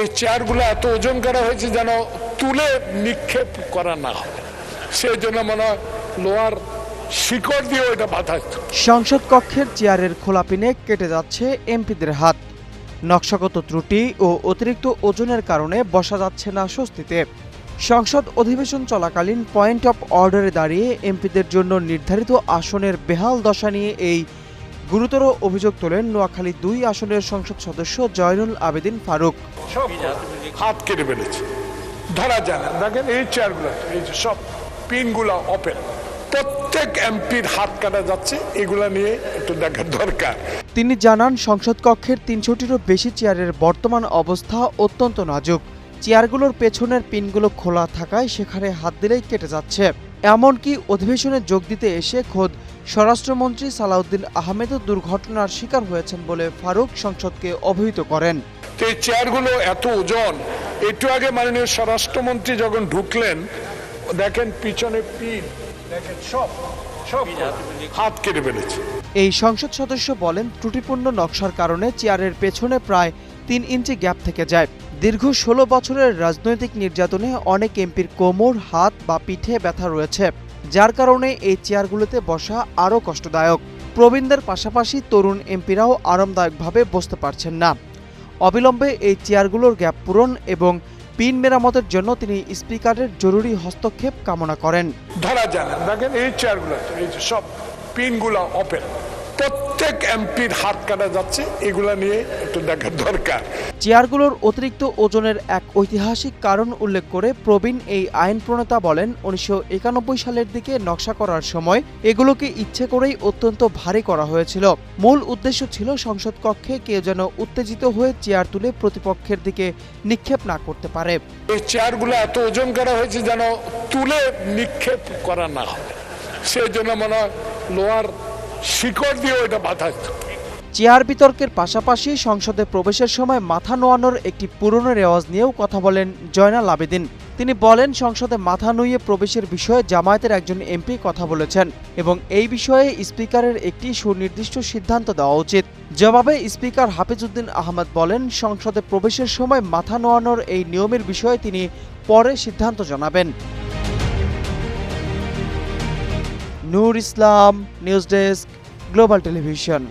এই চেয়ারগুলো এত ওজন করা হয়েছে যেন তুলে নিক্ষেপ করা না হয়, সেই জন্য মনে হয় লোহার শিকড় দিয়ে ওইটা বাঁধা। সংসদ কক্ষের চেয়ারের খোলা পিনে কেটে যাচ্ছে এমপিদের হাত। নকশাগত ত্রুটি ও অতিরিক্ত ওজনের কারণে বসা যাচ্ছে না স্বস্তিতে। সংসদ অধিবেশন চলাকালীন পয়েন্ট অফ অর্ডারে দাঁড়িয়ে এমপিদের জন্য নির্ধারিত আসনের বেহাল দশা নিয়ে এই গুরুতর অভিযোগ তোলেন নোয়াখালী ২ আসনের সংসদ সদস্য জয়নুল আবেদিন ফারুক। সব হাত কেটে ফেলেছে, ধরা যায় না। দেখেন এই চেয়ারগুলো, এই যে সব পিনগুলো ওপেন, প্রত্যেক এমপির হাত কাটা যাচ্ছে। এগুলা নিয়ে একটু দেখার দরকার। তিনি জানান, সংসদ কক্ষের ৩০০টিরও বেশি চেয়ারের বর্তমান অবস্থা অত্যন্ত নাজুক। চেয়ারগুলোর পেছনের পিনগুলো খোলা থাকায় সেখানে হাত দিলেই কেটে যাচ্ছে। এমনকি অধিবেশনে যোগ দিতে এসে খোদ স্বরাষ্ট্রমন্ত্রী সালাউদ্দিন আহমেদও দুর্ঘটনার শিকার হয়েছেন বলে ফারুক সংসদকে অবহিত করেন। এই চেয়ারগুলো এত ওজন, একটু আগে মাননীয় স্বরাষ্ট্রমন্ত্রী যখন ঢুকলেন, দেখেন পিছনে পিন, দেখেন সব হাত কেটে ফেলেছে। এই সংসদ সদস্য বলেন, ত্রুটিপূর্ণ নকশার কারণে চেয়ারের পেছনে প্রায় ৩ ইঞ্চি গ্যাপ থেকে যায়। দীর্ঘ ১৬ বছরের রাজনৈতিক নির্যাতনে অনেক এমপির কোমর, হাত বা পিঠে ব্যথা রয়েছে, যার কারণে এই চেয়ারগুলোতে বসা আরও কষ্টদায়ক। প্রবীণদের পাশাপাশি তরুণ এমপিরাও আরামদায়কভাবে বসতে পারছেন না। অবিলম্বে এই চেয়ারগুলোর গ্যাপ পূরণ এবং পিন মেরামতের জন্য তিনি স্পিকারের জরুরি হস্তক্ষেপ কামনা করেন। ধরা যায় না। দেখেন এই চেয়ারগুলো, এই যে সব পিনগুলো ওপেন, প্রত্যেক এমপির হাত কাটা যাচ্ছে। এগুলা নিয়ে একটু দেখার দরকার। চেয়ারগুলোর অতিরিক্ত ওজনের এক ঐতিহাসিক কারণ উল্লেখ করে প্রবীণ এই আইন প্রণেতা বলেন, ১৯৯১ সালের দিকে নকশা করার সময় এগুলোকে ইচ্ছে করেই অত্যন্ত ভারী করা হয়েছিল। মূল উদ্দেশ্য ছিল সংসদ কক্ষে কেউ যেন উত্তেজিত হয়ে চেয়ার তুলে প্রতিপক্ষের দিকে নিক্ষেপ না করতে পারে। এই চেয়ারগুলো এত ওজন করা হয়েছে যেন তুলে নিক্ষেপ করা না হয়, সেই জন্য মনে হয় লোহার শিকড় দিয়ে ওইটা বাঁধা। চেয়ার বিতর্কের পাশাপাশি সংসদে প্রবেশের সময় মাথা নোয়ানোর একটি পুরনো রেওয়াজ নিয়েও কথা বলেন জয়নাল আবেদিন। তিনি বলেন, সংসদে মাথা নুইয়ে প্রবেশের বিষয়ে জামায়াতের একজন এমপি কথা বলেছেন এবং এই বিষয়ে স্পিকারের একটি সুনির্দিষ্ট সিদ্ধান্ত দেওয়া উচিত। জবাবে স্পিকার হাফিজউদ্দিন আহমেদ বলেন, সংসদে প্রবেশের সময় মাথা নোয়ানোর এই নিয়মের বিষয়ে তিনি পরে সিদ্ধান্ত জানাবেন। নূর ইসলাম, নিউজ ডেস্ক, গ্লোবাল টেলিভিশন।